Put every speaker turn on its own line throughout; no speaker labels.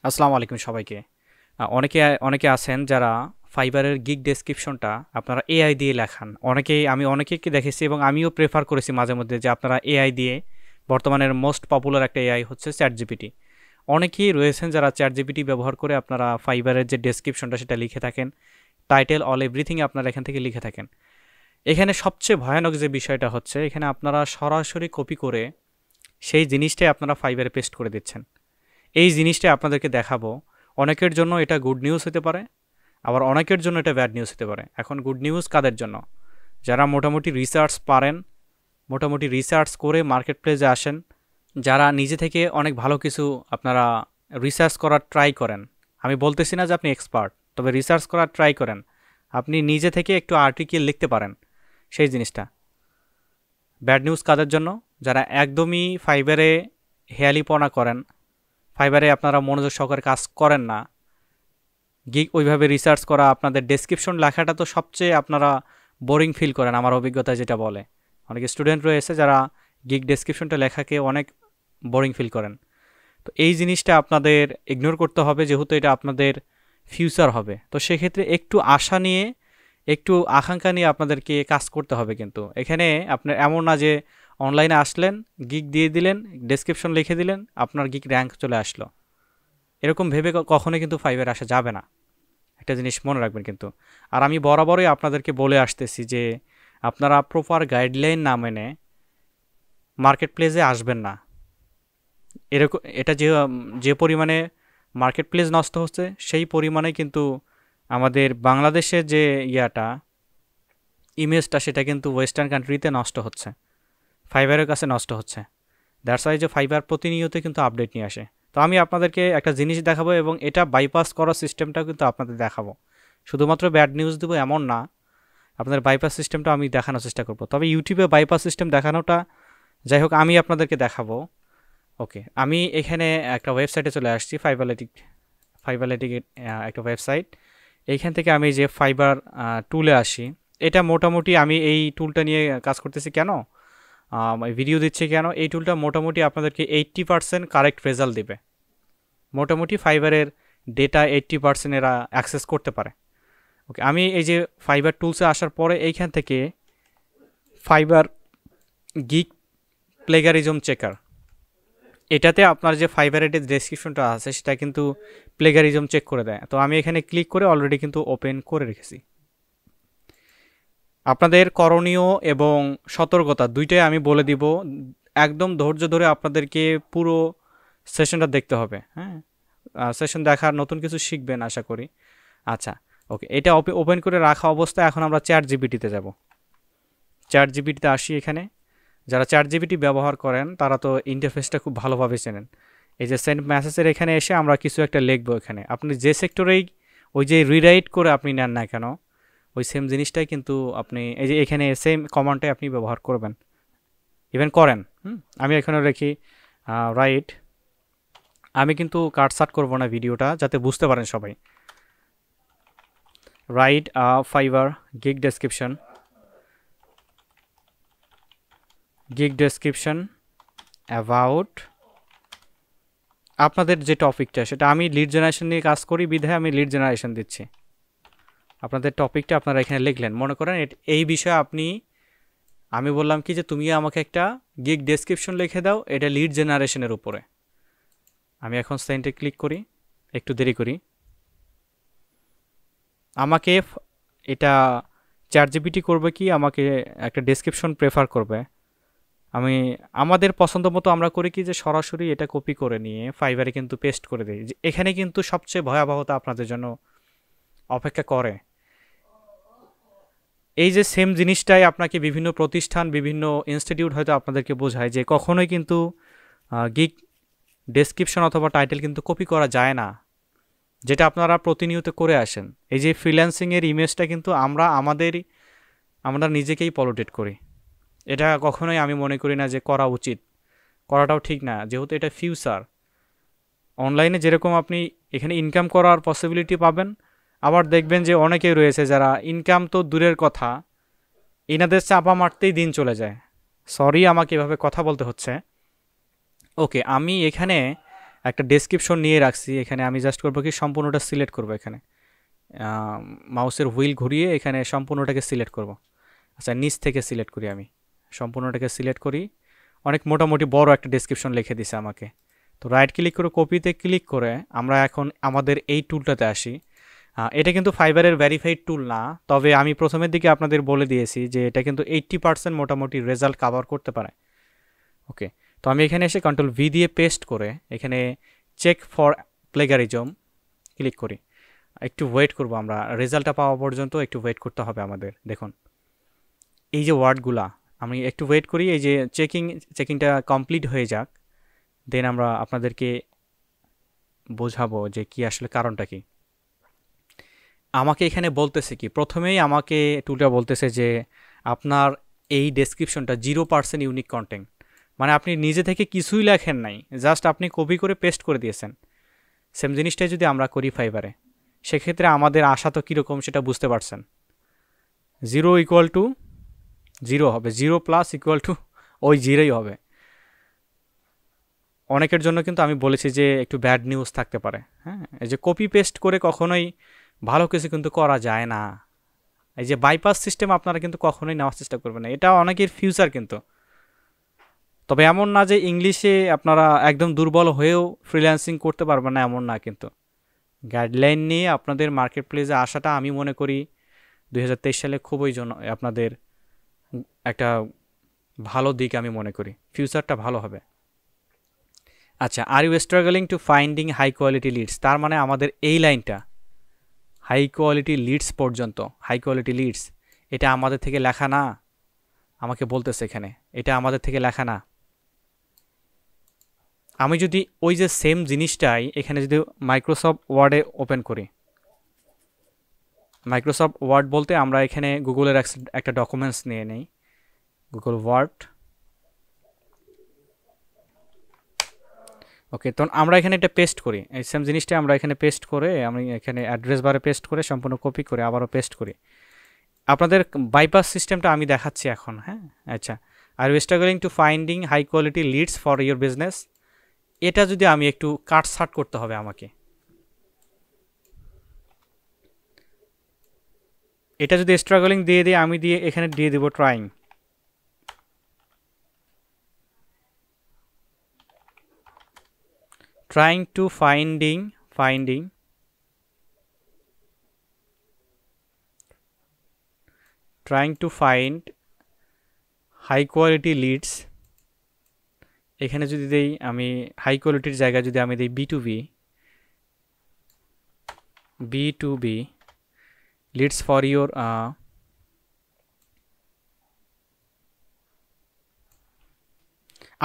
আসসালামু আলাইকুম সবাইকে। অনেকে আছেন যারা ফাইবারের গিগ ডেসক্রিপশনটা আপনারা এআই দিয়ে লেখান। আমি অনেকেকে দেখেছি এবং আমিও প্রেফার করেছি মাঝে মধ্যে যে আপনারা এআই দিয়ে বর্তমানের মোস্ট পপুলার একটা এআই হচ্ছে চ্যাট জিপিটি। অনেকেই রয়েছেন যারা চ্যাট জিপিটি ব্যবহার করে আপনারা ফাইবারের যে ডেসক্রিপশনটা সেটা লিখে থাকেন, টাইটেল অল এভরিথিং আপনারা এখান থেকে লিখে থাকেন। এখানে সবচেয়ে ভয়ানক যে বিষয়টা হচ্ছে এখানে আপনারা সরাসরি কপি করে সেই জিনিসটাই আপনারা ফাইবারে পেস্ট করে দিচ্ছেন। এই জিনিসটা আপনাদেরকে দেখাবো। অনেকের জন্য এটা গুড নিউজ হতে পারে, আবার অনেকের জন্য এটা ব্যাড নিউজ হতে পারে। এখন গুড নিউজ কাদের জন্য? যারা মোটামুটি রিসার্চ পারেন, মোটামুটি রিসার্চ করে মার্কেট প্লেসে আসেন, যারা নিজে থেকে অনেক ভালো কিছু আপনারা রিসার্চ করার ট্রাই করেন। আমি বলতেছি না যে আপনি এক্সপার্ট, তবে রিসার্চ করার ট্রাই করেন, আপনি নিজে থেকে একটু আর্টিকেল লিখতে পারেন, সেই জিনিসটা। ব্যাড নিউজ কাদের জন্য? যারা একদমই ফাইবারে হেয়ালিপনা করেন, ফাইবারে আপনারা মনোযোগ সহকারে কাজ করেন না, গিগ ওইভাবে রিসার্চ করা, আপনাদের ডেসক্রিপশন লেখাটা তো সবচেয়ে আপনারা বোরিং ফিল করেন, আমার অভিজ্ঞতা যেটা বলে। অনেক স্টুডেন্ট রয়েছে যারা গিগ ডেসক্রিপশনটা লেখাকে অনেক বোরিং ফিল করেন। তো এই জিনিসটা আপনাদের ইগনোর করতে হবে, যেহেতু এটা আপনাদের ফিউচার হবে। তো সেক্ষেত্রে একটু আশা নিয়ে, একটু আকাঙ্ক্ষা নিয়ে আপনাদেরকে কাজ করতে হবে। কিন্তু এখানে আপনার এমন না যে অনলাইনে আসলেন, গিগ দিয়ে দিলেন, ডেসক্রিপশন লিখে দিলেন, আপনার গিগ র্যাঙ্ক চলে আসলো। এরকম ভেবে কখনোই কিন্তু ফাইভের আসা যাবে না। একটা জিনিস মনে রাখবেন কিন্তু। আর আমি বরাবরই আপনাদেরকে বলে আসতেছি যে আপনারা প্রপার গাইডলাইন না মেনে মার্কেট প্লেসে আসবেন না। এটা যে যে পরিমাণে মার্কেট প্লেস নষ্ট হচ্ছে, সেই পরিমাণে কিন্তু আমাদের বাংলাদেশের যে ইমেজটা, সেটা কিন্তু ওয়েস্টার্ন কান্ট্রিতে নষ্ট হচ্ছে, ফাইবারের কাছে নষ্ট হচ্ছে। দ্যাটস ওয়াই যে ফাইবার প্রতিনিয়ত কিন্তু আপডেট নিয়ে আসে। তো আমি আপনাদেরকে একটা জিনিস দেখাবো এবং এটা বাইপাস করার সিস্টেমটাও কিন্তু আপনাদের দেখাবো। শুধুমাত্র ব্যাড নিউজ দেবো এমন না, আপনাদের বাইপাস সিস্টেমটা আমি দেখানোর চেষ্টা করব। তবে ইউটিউবে বাইপাস সিস্টেম দেখানোটা যাই হোক, আমি আপনাদেরকে দেখাবো। ওকে, আমি এখানে একটা ওয়েবসাইটে চলে আসছি, ফাইবারলেটিক একটা ওয়েবসাইট। এইখান থেকে আমি যে ফাইবার টুলে আসি, এটা মোটামুটি আমি এই টুলটা নিয়ে কাজ করতেছি কেন, ভিডিও দিচ্ছি কেন, এই টুলটা মোটামুটি আপনাদেরকে 80% কারেক্ট রেজাল্ট দেবে। মোটামুটি ফাইবারের ডেটা 80% এরা অ্যাক্সেস করতে পারে। ওকে, আমি এই যে ফাইবার টুলসে আসার পরে এইখান থেকে ফাইবার গিগ প্লেগারিজম চেকার, এটাতে আপনার যে ফাইবারের যে ডেসক্রিপশনটা আছে সেটা কিন্তু প্লেগারিজম চেক করে দেয়। তো আমি এখানে ক্লিক করে অলরেডি কিন্তু ওপেন করে রেখেছি। আপনাদের করণীয় এবং সতর্কতা দুইটাই আমি বলে দিব। একদম ধৈর্য ধরে আপনাদেরকে পুরো সেশনটা দেখতে হবে। হ্যাঁ, সেশন দেখার নতুন কিছু শিখবেন আশা করি। আচ্ছা, ওকে, এটা ওপেন করে রাখা অবস্থায় এখন আমরা চ্যাট জিপিটিতে যাব। চ্যাট জিপিটিতে আসি। এখানে যারা চ্যাট জিপিটি ব্যবহার করেন তারা তো ইন্টারফেসটা খুব ভালোভাবে চেনেন। এই যে সেন্ড মেসেজের এখানে এসে আমরা কিছু একটা লিখবো। এখানে আপনি যে সেক্টরেই ওই যে রিরাইট করে আপনি নেন না কেন, ওই সেম জিনিসটাই কিন্তু আপনি এই যে এখানে সেম কমান্ডটাই আপনি ব্যবহার করবেন, ইভেন করেন। আমি এখানে রেখি রাইট। আমি কিন্তু কাটসাট করবো না ভিডিওটা, যাতে বুঝতে পারেন সবাই। Right fibre gig description about আপনাদের যে টপিকটা, সেটা আমি লিড জেনারেশন নিয়ে কাজ করি বিধায় আমি লিড জেনারেশন দিচ্ছি। আপনাদের টপিকটা আপনারা এখানে লিখলেন। মনে করেন এই বিষয়ে আমি বললাম কি যে তুমি আমাকে একটা গিগ ডেসক্রিপশন লিখে দাও, এটা লিড জেনারেশনের উপরে। আমি এখন সেন্ডে ক্লিক করি, একটু দেরি করি। আমাকে এটা চ্যাট জিপিটি করবে কি আমাকে একটা ডেসক্রিপশন প্রেফার করবে। আমাদের পছন্দ মতো আমরা করি কি যে সরাসরি এটা কপি করে নিয়ে ফাইবারে কিন্তু পেস্ট করে দিই। এখানে কিন্তু সবচেয়ে ভয়াবহতা আপনাদের জন্য অপেক্ষা করে। এই যে সেম জিনিসটাই আপনাকে বিভিন্ন প্রতিষ্ঠান, বিভিন্ন ইনস্টিটিউট হয়তো আপনাদেরকে বোঝায় যে কখনোই কিন্তু গিগ ডেসক্রিপশন অথবা টাইটেল কিন্তু কপি করা যায় না, যেটা আপনারা প্রতিনিয়ত করে আসেন। এই যে ফ্রিল্যান্সিংয়ের ইমেজটা কিন্তু আমরা নিজেকেই পলিউটেড করি। এটা কখনোই আমি মনে করি না যে করা উচিত, করাটাও ঠিক না, যেহেতু এটা ফিউচার। অনলাইনে যেরকম আপনি এখানে ইনকাম করার পসিবিলিটি পাবেন, আবার দেখবেন যে অনেকেই রয়েছে যারা ইনকাম তো দূরের কথা, এনাদের চাপা মারতেই দিন চলে যায়। সরি আমাকে এভাবে কথা বলতে হচ্ছে। ওকে, আমি এখানে একটা ডেসক্রিপশন নিয়ে রাখছি। এখানে আমি জাস্ট করবো কি সম্পূর্ণটা সিলেক্ট করবো, এখানে মাউসের হুইল ঘুরিয়ে এখানে সম্পূর্ণটাকে সিলেক্ট করব। আচ্ছা, নিচ থেকে সিলেক্ট করি, আমি সম্পূর্ণটাকে সিলেক্ট করি। অনেক মোটামুটি বড় একটা ডেসক্রিপশন লিখে দিছে আমাকে। তো রাইট ক্লিক করে কপিতে ক্লিক করে আমরা এখন আমাদের এই টুলটাতে আসি। এটা কিন্তু ফাইবারের ভেরিফাইড টুল না, তবে আমি প্রথমের দিকে আপনাদের বলে দিয়েছি যে এটা কিন্তু 80% মোটামুটি রেজাল্ট কাভার করতে পারে। ওকে, তো আমি এখানে এসে কন্ট্রোল ভি দিয়ে পেস্ট করে এখানে চেক ফর প্লেগারিজম ক্লিক করি। একটু ওয়েট করব, আমরা রেজাল্টটা পাওয়া পর্যন্ত একটু ওয়েট করতে হবে আমাদের। দেখুন এই যে ওয়ার্ডগুলা, আমি একটু ওয়েট করি, এই যে চেকিংটা কমপ্লিট হয়ে যাক, দেন আমরা আপনাদেরকে বোঝাবো যে কি আসলে কারণটা কি। আমাকে এখানে বলতেছে কি, প্রথমেই আমাকে টুলটা বলতেছে যে আপনার এই ডেসক্রিপশনটা 0% ইউনিক কন্টেন্ট, মানে আপনি নিজে থেকে কিছুই লেখেন নাই, জাস্ট আপনি কপি করে পেস্ট করে দিয়েছেন। সেম জিনিসটাই যদি আমরা করি ফাইবারে, সেক্ষেত্রে আমাদের আশা তো কীরকম সেটা বুঝতে পারছেন। 0 ইকুয়াল টু 0 হবে, 0 প্লাস ইকুয়াল টু ওই 0ই হবে। অনেকের জন্য কিন্তু আমি বলেছি যে একটু ব্যাড নিউজ থাকতে পারে। হ্যাঁ, এই যে কপি পেস্ট করে কখনোই ভালো কিছু কিন্তু করা যায় না। এই যে বাইপাস সিস্টেম আপনারা কিন্তু কখনোই নেওয়ার চেষ্টা করবেন না, এটা অনেকের ফিউচার কিন্তু। তবে এমন না যে ইংলিশে আপনারা একদম দুর্বল হয়েও ফ্রিল্যান্সিং করতে পারবেন না, এমন না কিন্তু। গাইডলাইন নিয়ে আপনাদের মার্কেট প্লেসে আসাটা আমি মনে করি 2023 সালে খুবই আপনাদের একটা ভালো দিক আমি মনে করি, ফিউচারটা ভালো হবে। আচ্ছা, are you struggling to finding high quality leads, তার মানে আমাদের এই লাইনটা হাই কোয়ালিটি লিডস পর্যন্ত, হাই কোয়ালিটি লিডস এটা আমাদের থেকে লেখা না, আমাকে বলতেছে এখানে এটা আমাদের থেকে লেখা না। আমি যদি ওই যে সেম জিনিসটাই এখানে যদি মাইক্রোসফট ওয়ার্ডে ওপেন করি, মাইক্রোসফট ওয়ার্ড বলতে আমরা এখানে গুগলের একটা ডকুমেন্টস নিয়ে নেই, গুগল ওয়ার্ড। ওকে, তো আমরা এখানে এটা পেস্ট করি, এই সেম জিনিসটা আমরা এখানে পেস্ট করে, আমি এখানে অ্যাড্রেস বারে পেস্ট করে সম্পূর্ণ কপি করে আবারও পেস্ট করি। আপনাদের বাইপাস সিস্টেমটা আমি দেখাচ্ছি এখন। হ্যাঁ, আচ্ছা, are you struggling to finding high quality leads for your business, এটা যদি আমি একটু কাটছাট করতে হবে আমাকে, এটা যদি স্ট্রাগলিং দিয়ে দিই আমি দিয়ে এখানে দিয়ে দেবো trying. Trying to finding trying to find high quality leads, এখানে যদি দেই আমি হাই কোয়ালিটির জায়গায় যদি আমি দেই B2B leads for your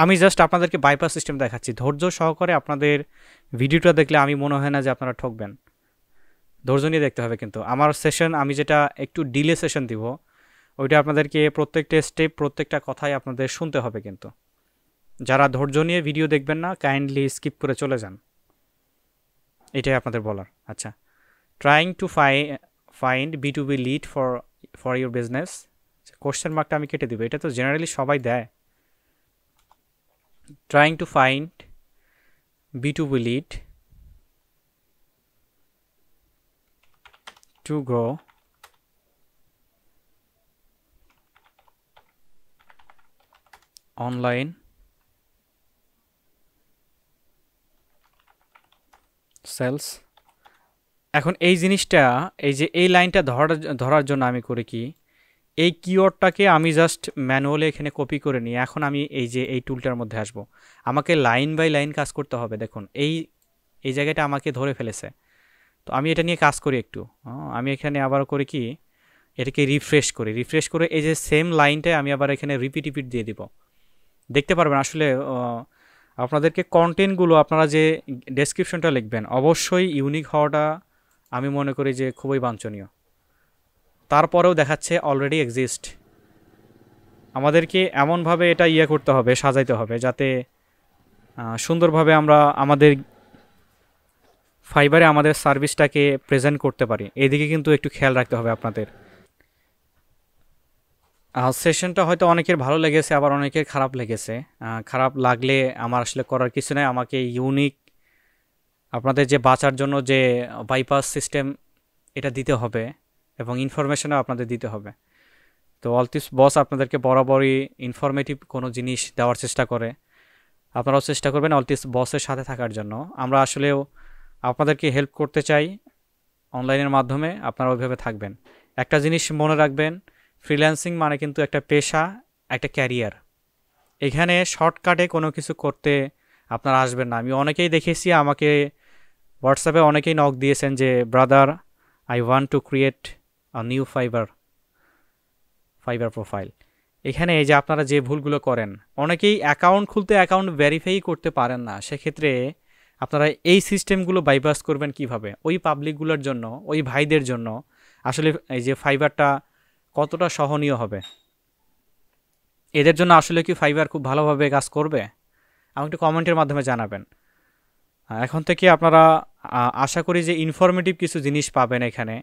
আমি জাস্ট আপনাদেরকে বাইপাস সিস্টেম দেখাচ্ছি, ধৈর্য সহকারে আপনাদের ভিডিওটা দেখলে আমি মনে হয় না যে আপনারা ঠকবেন। ধৈর্য নিয়ে দেখতে হবে কিন্তু। আমার সেশন আমি যেটা একটু ডিলে সেশন দিব, ওইটা আপনাদেরকে প্রত্যেকটা স্টেপ প্রত্যেকটা কথাই আপনাদের শুনতে হবে কিন্তু। যারা ধৈর্য নিয়ে ভিডিও দেখবেন না, কাইন্ডলি স্কিপ করে চলে যান, এটাই আপনাদের বলার। আচ্ছা, trying to find B2B lead for your business, question mark আমি কেটে দিব, এটা তো জেনারেলি সবাই দেয়। Trying to find B2B lead to grow online sales. এখন এই জিনিসটা, এই যে এই লাইনটা ধরার জন্য আমি করি কি, এই কিওয়ার্ডটাকে আমি জাস্ট ম্যানুয়ালি এখানে কপি করে নিই। এখন আমি এই যে এই টুলটার মধ্যে আসব, আমাকে লাইন বাই লাইন কাজ করতে হবে। দেখুন এই জায়গাটা আমাকে ধরে ফেলেছে, তো আমি এটা নিয়ে কাজ করি একটু। আমি এখানে আবার করি কি, এটাকে রিফ্রেশ করে এই যে সেম লাইনটায় আমি আবার এখানে রিপিট দিয়ে দিব। দেখতে পারবেন আসলে আপনাদেরকে কন্টেন্টগুলো আপনারা যে ডেসক্রিপশনটা লিখবেন অবশ্যই ইউনিক হওয়াটা আমি মনে করি যে খুবই বাঞ্ছনীয়। তারপরেও দেখাচ্ছে অলরেডি এক্সিস্ট, আমাদেরকে এমনভাবে এটা করতে হবে, সাজাইতে হবে যাতে সুন্দরভাবে আমরা আমাদের ফাইবারে আমাদের সার্ভিসটাকে প্রেজেন্ট করতে পারি। এদিকে কিন্তু একটু খেয়াল রাখতে হবে আপনাদের। সেশনটা হয়তো অনেকের ভালো লেগেছে, আবার অনেকের খারাপ লেগেছে। খারাপ লাগলে আমার আসলে করার কিছু নাই, আমাকে ইউনিক আপনাদের যে বাঁচার জন্য যে বাইপাস সিস্টেম এটা দিতে হবে এবং ইনফরমেশনও আপনাদের দিতে হবে। তো অলটিপস বস আপনাদেরকে বরাবরই ইনফরমেটিভ কোনো জিনিস দেওয়ার চেষ্টা করে। আপনারাও চেষ্টা করবেন অলটিপস বসের সাথে থাকার জন্য। আমরা আসলেও আপনাদেরকে হেল্প করতে চাই অনলাইনের মাধ্যমে, আপনারা ওইভাবে থাকবেন। একটা জিনিস মনে রাখবেন, ফ্রিল্যান্সিং মানে কিন্তু একটা পেশা, একটা ক্যারিয়ার। এখানে শর্টকাটে কোনো কিছু করতে আপনারা আসবেন না। আমি অনেকেই দেখেছি, আমাকে হোয়াটসঅ্যাপে অনেকেই নক দিয়েছেন যে brother I want to create a new fibre profile. এখানে এই যে আপনারা যে ভুলগুলো করেন, অনেকেই অ্যাকাউন্ট খুলতে অ্যাকাউন্ট ভেরিফাই করতে পারেন না। সেক্ষেত্রে আপনারা এই সিস্টেমগুলো বাইপাস করবেন কিভাবে? ওই পাবলিকগুলোর জন্য, ওই ভাইদের জন্য আসলে এই যে ফাইবারটা কতটা সহনীয় হবে, এদের জন্য আসলে কি ফাইবার খুব ভালোভাবে কাজ করবে? আমাকে একটু কমেন্টের মাধ্যমে জানাবেন। এখন থেকে আপনারা আশা করি যে ইনফরমেটিভ কিছু জিনিস পাবেন এখানে,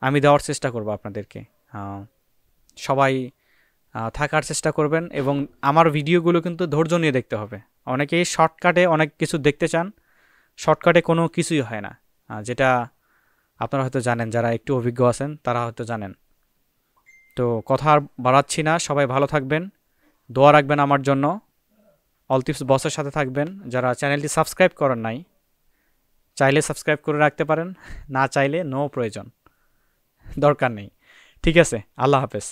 আমি দেওয়ার চেষ্টা করব আপনাদেরকে। সবাই থাকার চেষ্টা করবেন এবং আমার ভিডিওগুলো কিন্তু ধৈর্য নিয়ে দেখতে হবে। অনেকেই শর্টকাটে অনেক কিছু দেখতে চান, শর্টকাটে কোনো কিছুই হয় না, যেটা আপনারা হয়তো জানেন, যারা একটু অভিজ্ঞ আছেন তারা হয়তো জানেন। তো কথা আর বাড়াচ্ছি না, সবাই ভালো থাকবেন, দোয়া রাখবেন আমার জন্য, অলটিপস বসের সাথে থাকবেন। যারা চ্যানেলটি সাবস্ক্রাইব করেন নাই, চাইলে সাবস্ক্রাইব করে রাখতে পারেন, না চাইলে নো প্রয়োজন, দরকার নেই। ঠিক আছে, আল্লাহ হাফেজ।